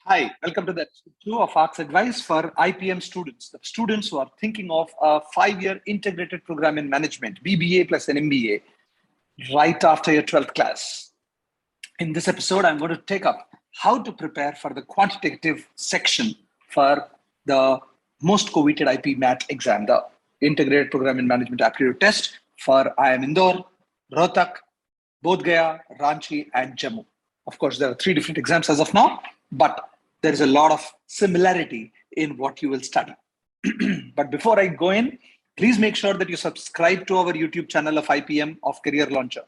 Hi, welcome to the episode 2 of ARKS Advice for IPM students, the students who are thinking of a 5-year integrated program in management, BBA plus an MBA, right after your 12th class. In this episode, I'm going to take up how to prepare for the quantitative section for the most coveted IPMAT exam, the Integrated Program in Management Aptitude Test for IIM Indore, Rohtak, Bodh Gaya, Ranchi, and Jammu. Of course, there are 3 different exams as of now, but there is a lot of similarity in what you will study. But before I go in, please make sure that you subscribe to our YouTube channel of IPM of Career Launcher.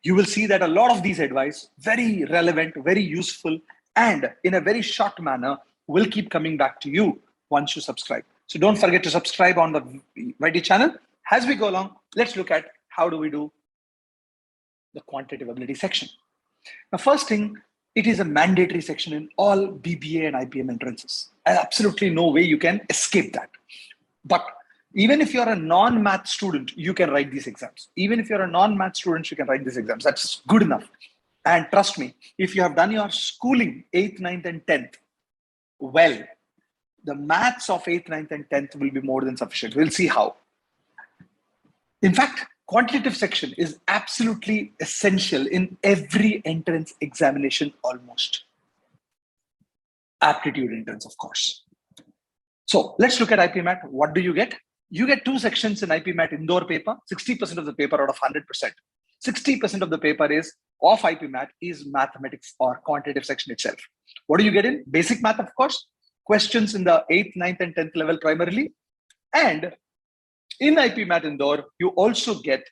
You will see that a lot of these advice, very relevant, very useful, and in a very short manner, will keep coming back to you once you subscribe. So don't forget to subscribe on the YT channel. As we go along, let's look at how do we do the quantitative ability section. Now, first thing, it is a mandatory section in all BBA and IPM entrances. And absolutely no way you can escape that. But even if you're a non-math student, you can write these exams. Even if you're a non-math student, you can write these exams. That's good enough. And trust me, if you have done your schooling 8th, 9th, and 10th, well, the maths of 8th, 9th, and 10th will be more than sufficient. We'll see how. In fact, quantitative section is absolutely essential in every entrance examination almost. Aptitude entrance, of course. So let's look at IPMAT. What do you get? You get 2 sections in IPMAT Indore paper, 60% of the paper out of 100%. 60% of the paper is of IPMAT is mathematics or quantitative section itself. What do you get in? Basic math, of course. Questions in the 8th, 9th, and 10th level primarily. And in IPMAT Indore, you also get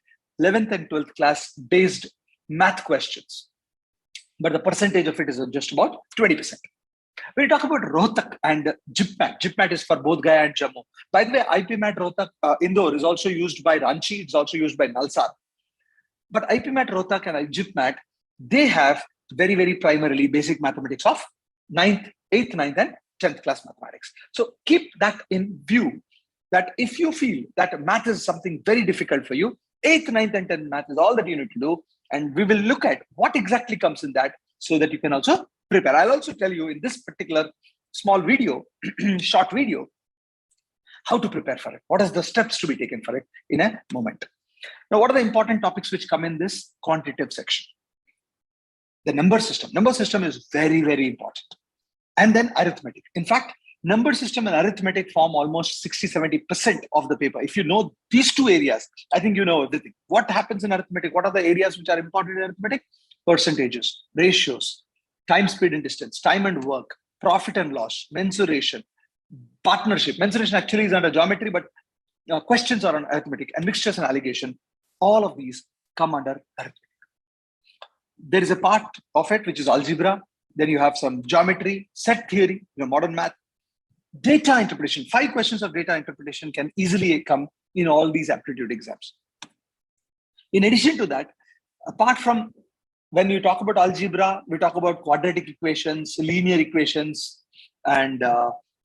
11th and 12th class based math questions. But the percentage of it is just about 20%. When you talk about Rohtak and IIMAT is for Bodh Gaya and Jammu. By the way, IPMAT Rohtak Indore is also used by Ranchi. It's also used by Nalsar. But IPMAT Rohtak and IIMAT, they have very, very primarily basic mathematics of 8th, 9th, and 10th class mathematics. So keep that in view, that if you feel that math is something very difficult for you, 8th, 9th, and 10th math is all that you need to do. And we will look at what exactly comes in that so that you can also prepare. I'll also tell you in this particular small video, short video, how to prepare for it. What are the steps to be taken for it in a moment. Now, what are the important topics which come in this quantitative section? The number system. Number system is very, very important. And then arithmetic. In fact, number system and arithmetic form almost 60-70% of the paper. If you know these 2 areas, I think you know everything. What happens in arithmetic? What are the areas which are important in arithmetic? Percentages, ratios, time, speed, and distance, time and work, profit and loss, mensuration, partnership. Mensuration actually is under geometry, but questions are on arithmetic, and mixtures and allegation. All of these come under arithmetic. There is a part of it which is algebra. Then you have some geometry, set theory, modern math. Data interpretation, 5 questions of data interpretation can easily come in all these aptitude exams. In addition to that, apart from when you talk about algebra, we talk about quadratic equations, linear equations, and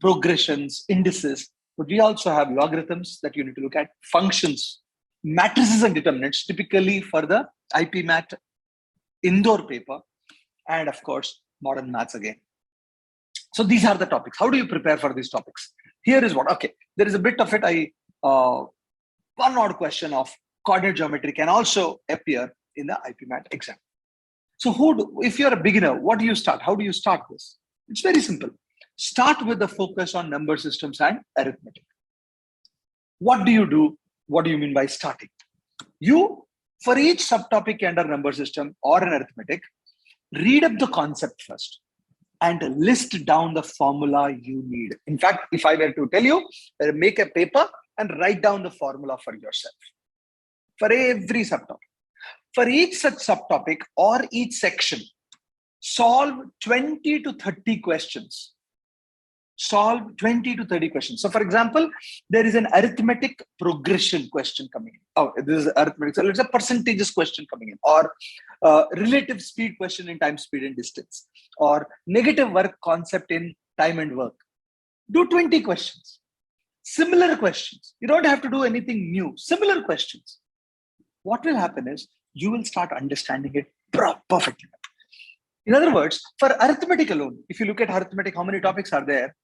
progressions, indices. But we also have logarithms that you need to look at, functions, matrices and determinants, typically for the IPMAT Indore paper, and of course, modern maths again. So these are the topics. How do you prepare for these topics? Here is what, okay, there is a bit of it. One odd question of coordinate geometry can also appear in the IPMAT exam. So if you're a beginner, what do you start? How do you start this? It's very simple. Start with the focus on number systems and arithmetic. What do you do? What do you mean by starting? You, for each subtopic under number system or an arithmetic, read up the concept first and list down the formula you need. In fact, if I were to tell you, make a paper and write down the formula for yourself for every subtopic. For each such subtopic or each section, solve 20 to 30 questions. Solve 20 to 30 questions. So for example, there is an arithmetic progression question coming in. Oh, this is arithmetic. So it's a percentages question coming in, or relative speed question in time, speed, and distance, or negative work concept in time and work. Do 20 questions. Similar questions. You don't have to do anything new. Similar questions. what will happen is you will start understanding it perfectly. In other words, for arithmetic alone, if you look at arithmetic, how many topics are there?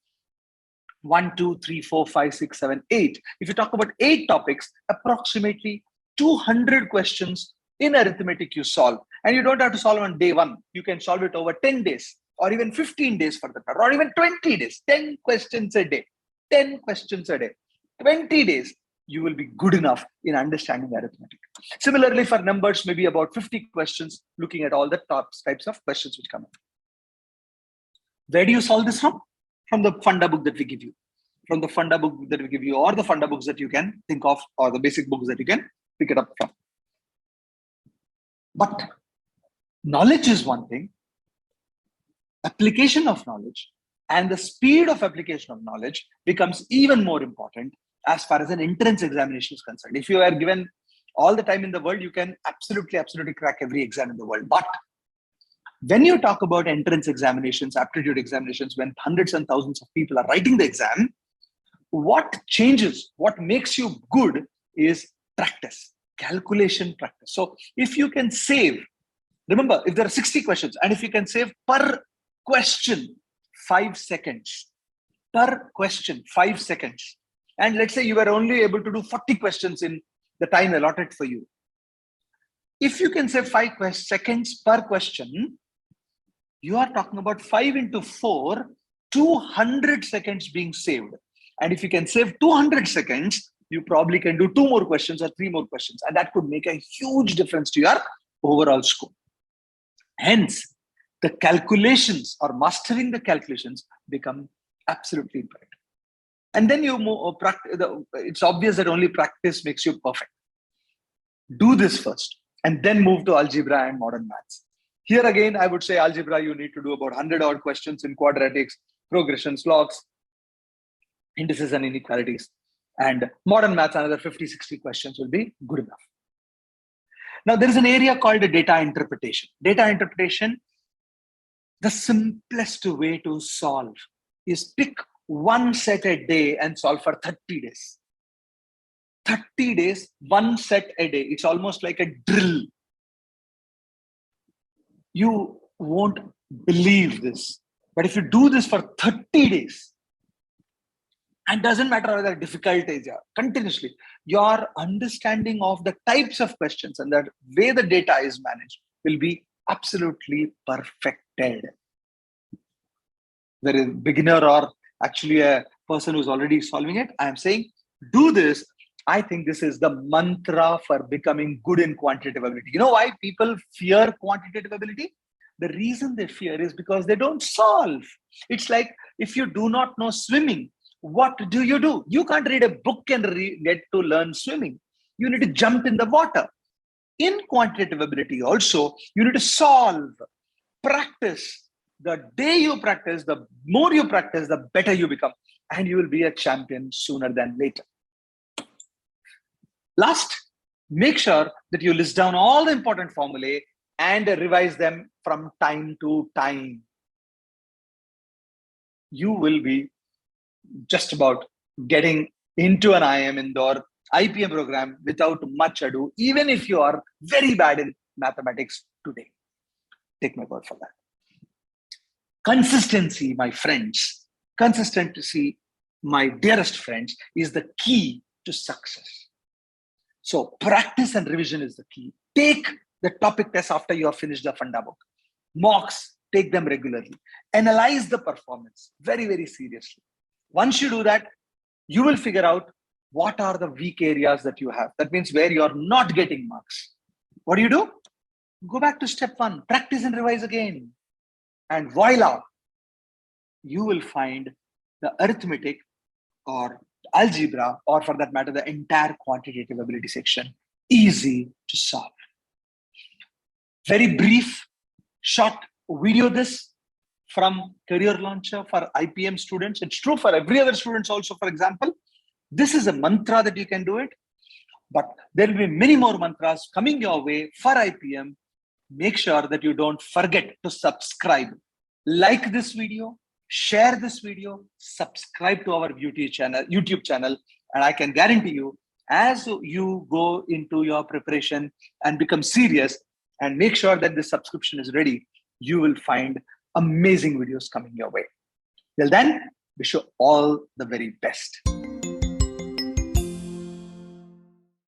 1, 2, 3, 4, 5, 6, 7, 8. If you talk about 8 topics, approximately 200 questions in arithmetic you solve. And you don't have to solve on day 1. You can solve it over 10 days or even 15 days for the matter, or even 20 days. 10 questions a day. 10 questions a day. 20 days, you will be good enough in understanding arithmetic. Similarly, for numbers, maybe about 50 questions, looking at all the types of questions which come up. Where do you solve this from? From the funda book that we give you. From the funda book that we give you, or the funda books that you can think of, or the basic books that you can pick it up from. But knowledge is one thing. Application of knowledge and the speed of application of knowledge becomes even more important as far as an entrance examination is concerned. If you are given all the time in the world, you can absolutely crack every exam in the world. But when you talk about entrance examinations, aptitude examinations, when hundreds and thousands of people are writing the exam, what changes, what makes you good is practice, calculation practice. So if you can save, remember, if there are 60 questions, and if you can save per question 5 seconds, per question 5 seconds, and let's say you were only able to do 40 questions in the time allotted for you. If you can save 5 seconds per question, you are talking about 5 into 4, 200 seconds being saved. And if you can save 200 seconds, you probably can do 2 more questions or 3 more questions. And that could make a huge difference to your overall score. Hence, the calculations or mastering the calculations become absolutely important. And then you move, it's obvious that only practice makes you perfect. Do this first and then move to algebra and modern maths. Here again, I would say algebra, you need to do about 100 odd questions in quadratics, progressions, logs, indices and inequalities. And modern maths, another 50, 60 questions will be good enough. Now, there is an area called data interpretation. Data interpretation, the simplest way to solve is pick one set a day and solve for 30 days. 30 days, one set a day. It's almost like a drill. You won't believe this. But if you do this for 30 days, and doesn't matter whether difficult is, continuously, your understanding of the types of questions and the way the data is managed will be absolutely perfected. Whether a beginner or actually a person who's already solving it, I am saying, do this. I think this is the mantra for becoming good in quantitative ability. You know why people fear quantitative ability? The reason they fear is because they don't solve. It's like if you do not know swimming, what do? You can't read a book and get to learn swimming. You need to jump in the water. In quantitative ability also, you need to solve, practice. The day you practice, the more you practice, the better you become. And you will be a champion sooner than later. Last, make sure that you list down all the important formulae and revise them from time to time. You will be just about getting into an IIM Indore IPM program without much ado, even if you are very bad in mathematics today. Take my word for that. Consistency, my friends, consistency, my dearest friends, is the key to success. So practice and revision is the key. Take the topic test after you have finished the funda book. Mocks, take them regularly. Analyze the performance very, very seriously. Once you do that, you will figure out what are the weak areas that you have. That means where you are not getting marks. What do? Go back to step 1, practice and revise again. And voila, you will find the arithmetic or algebra, or for that matter, the entire quantitative ability section easy to solve. Very brief, short video this from Career Launcher for IPM students. It's true for every other students also, for example. This is a mantra that you can do it, but there will be many more mantras coming your way for IPM. Make sure that you don't forget to subscribe. Like this video, share this video, subscribe to our YouTube channel, and I can guarantee you As you go into your preparation and become serious and make sure that this subscription is ready, you will find amazing videos coming your way. Till then, wish you all the very best.